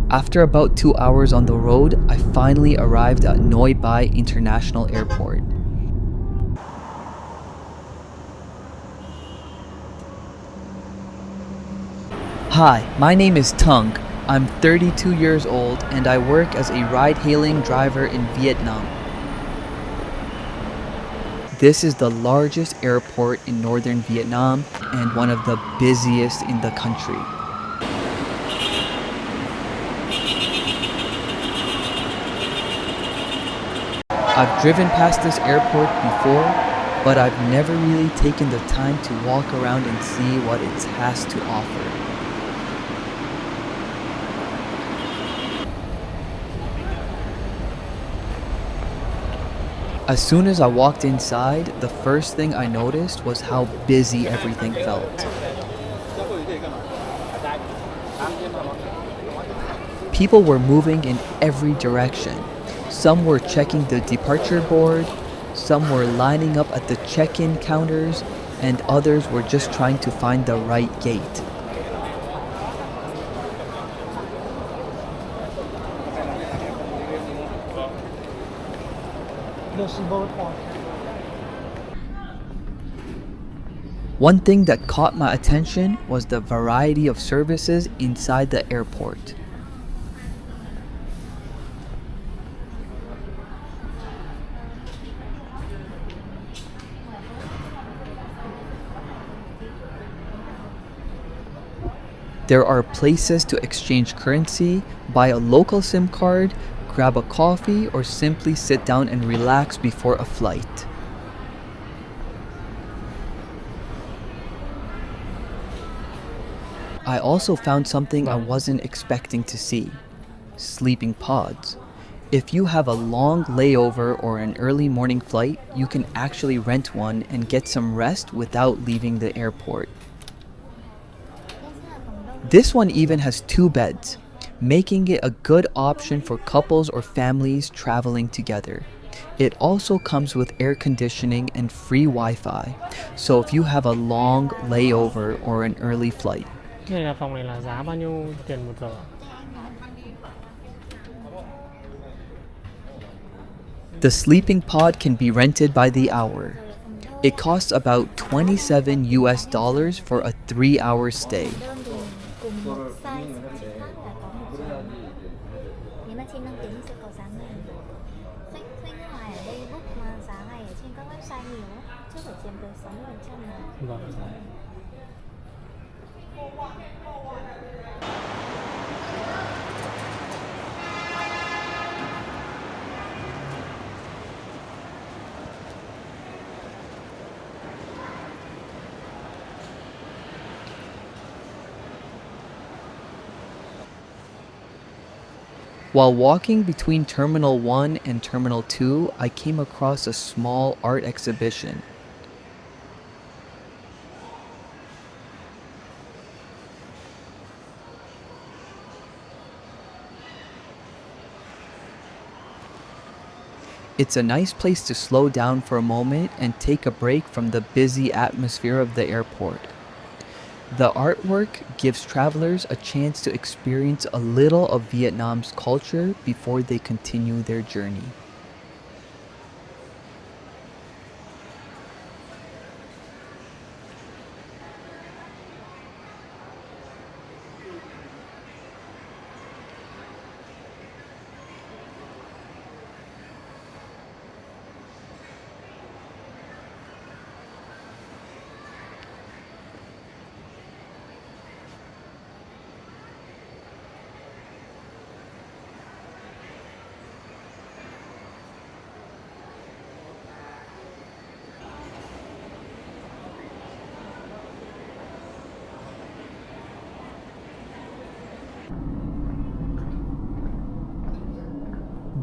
After about 2 hours on the road, I finally arrived at Noi Bai International Airport. Hi, my name is Tung. I'm 32 years old and I work as a ride-hailing driver in Vietnam. This is the largest airport in northern Vietnam and one of the busiest in the country. I've driven past this airport before, but I've never really taken the time to walk around and see what it has to offer. As soon as I walked inside, the first thing I noticed was how busy everything felt. People were moving in every direction. Some were checking the departure board, some were lining up at the check-in counters, and others were just trying to find the right gate. One thing that caught my attention was the variety of services inside the airport. There are places to exchange currency, buy a local SIM card, grab a coffee, or simply sit down and relax before a flight. I also found something I wasn't expecting to see: sleeping pods. If you have a long layover or an early morning flight, you can actually rent one and get some rest without leaving the airport. This one even has 2 beds, making it a good option for couples or families traveling together. It also comes with air conditioning and free Wi-Fi, so if you have a long layover or an early flight. Phòng này là giá bao nhiêu tiền một giờ? The sleeping pod can be rented by the hour. It costs about $27 for a 3-hour stay. While walking between Terminal 1 and Terminal 2, I came across a small art exhibition. It's a nice place to slow down for a moment and take a break from the busy atmosphere of the airport. The artwork gives travelers a chance to experience a little of Vietnam's culture before they continue their journey.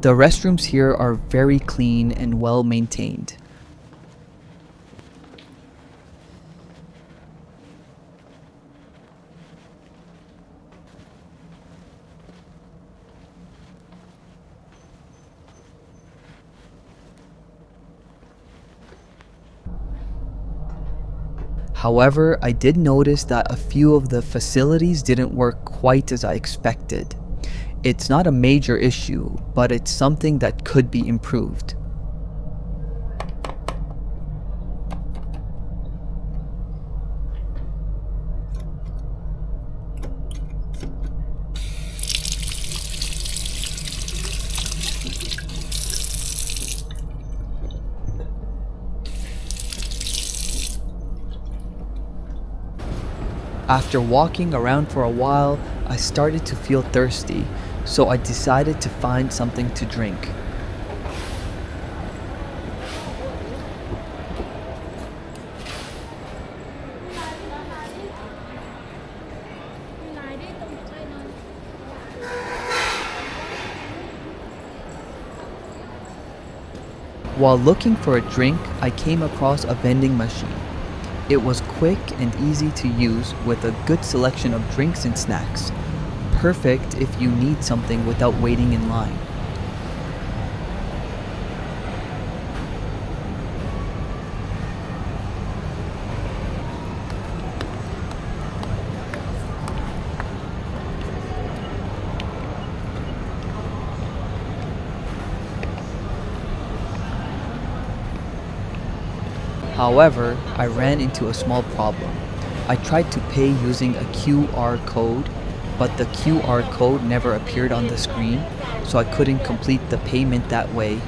The restrooms here are very clean and well maintained. However, I did notice that a few of the facilities didn't work quite as I expected. It's not a major issue, but it's something that could be improved. After walking around for a while, I started to feel thirsty, so I decided to find something to drink. While looking for a drink, I came across a vending machine. It was quick and easy to use with a good selection of drinks and snacks. Perfect if you need something without waiting in line. However, I ran into a small problem. I tried to pay using a QR code, but the QR code never appeared on the screen, so I couldn't complete the payment that way.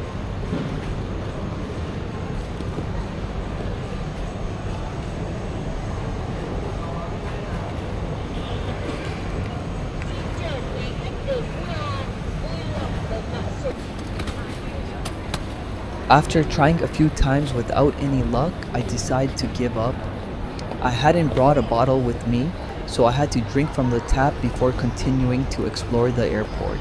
After trying a few times without any luck, I decided to give up. I hadn't brought a bottle with me, so I had to drink from the tap before continuing to explore the airport.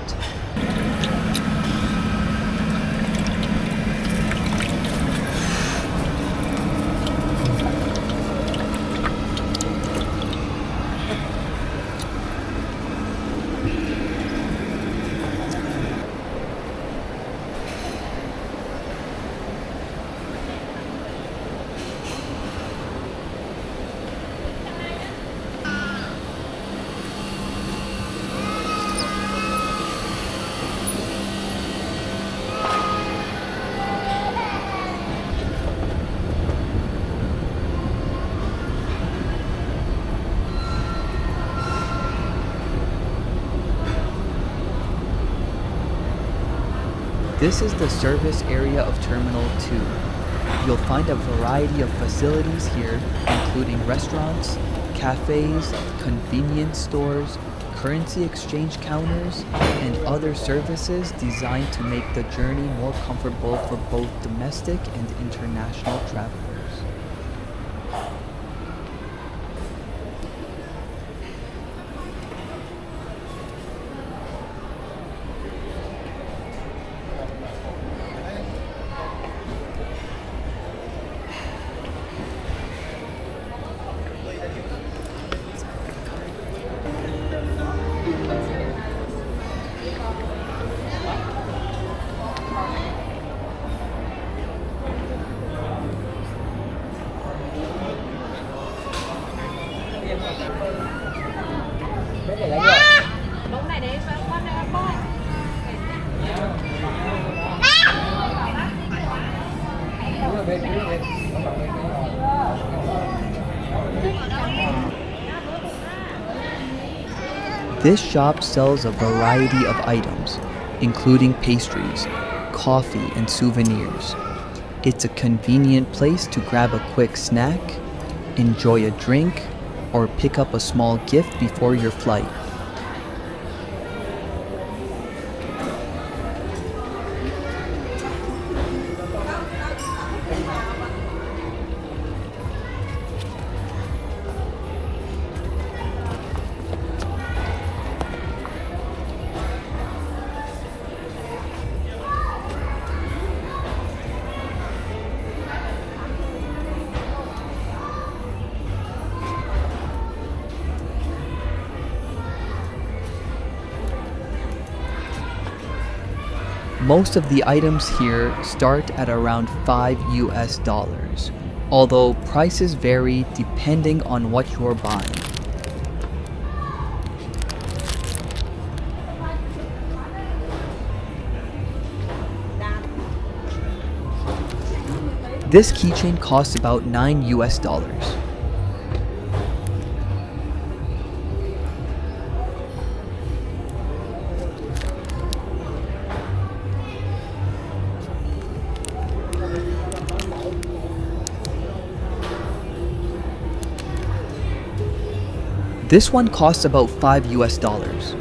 This is the service area of Terminal 2. You'll find a variety of facilities here, including restaurants, cafes, convenience stores, currency exchange counters, and other services designed to make the journey more comfortable for both domestic and international travelers. This shop sells a variety of items, including pastries, coffee, and souvenirs. It's a convenient place to grab a quick snack, enjoy a drink, or pick up a small gift before your flight. Most of the items here start at around $5, although prices vary depending on what you're buying. This keychain costs about $9. This one costs about $5.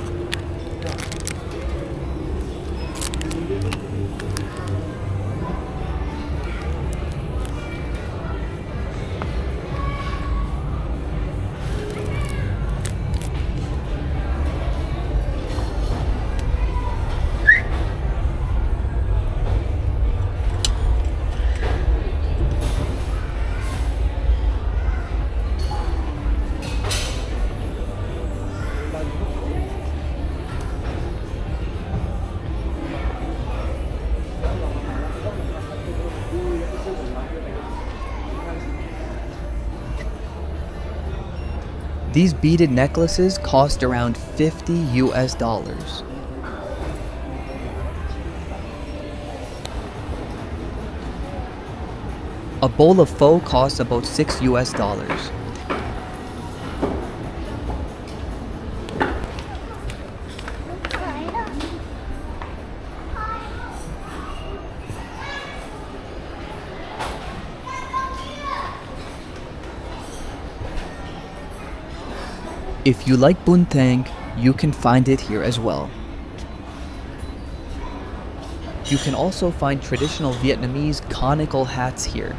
These beaded necklaces cost around $50. A bowl of pho costs about $6. If you like buntang, you can find it here as well. You can also find traditional Vietnamese conical hats here.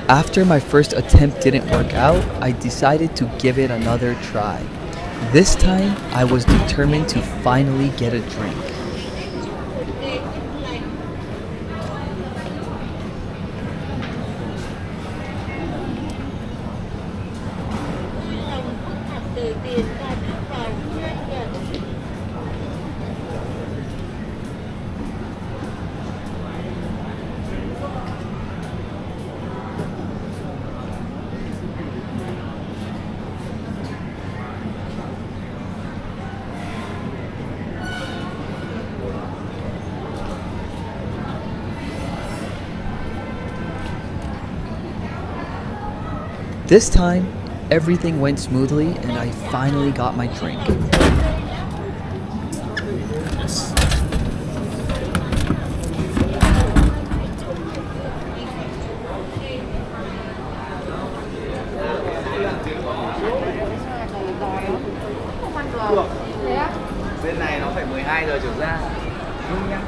After my first attempt didn't work out, I decided to give it another try. This time, I was determined to finally get a drink. This time, everything went smoothly and I finally got my drink. Bên này nó phải 12 giờ trở ra. Đúng nhá.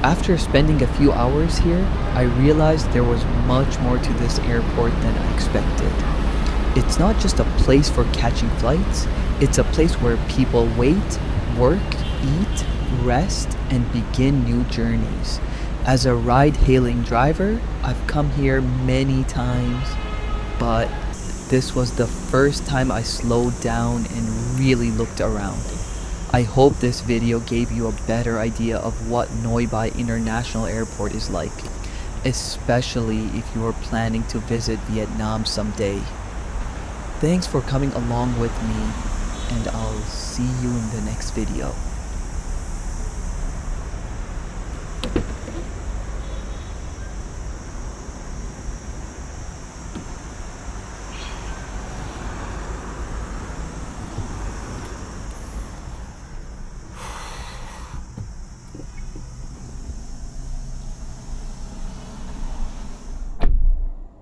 After spending a few hours here, I realized there was much more to this airport than I expected. It's not just a place for catching flights, it's a place where people wait, work, eat, rest, and begin new journeys. As a ride-hailing driver, I've come here many times, but this was the first time I slowed down and really looked around. I hope this video gave you a better idea of what Noi Bai International Airport is like, especially if you are planning to visit Vietnam someday. Thanks for coming along with me, and I'll see you in the next video.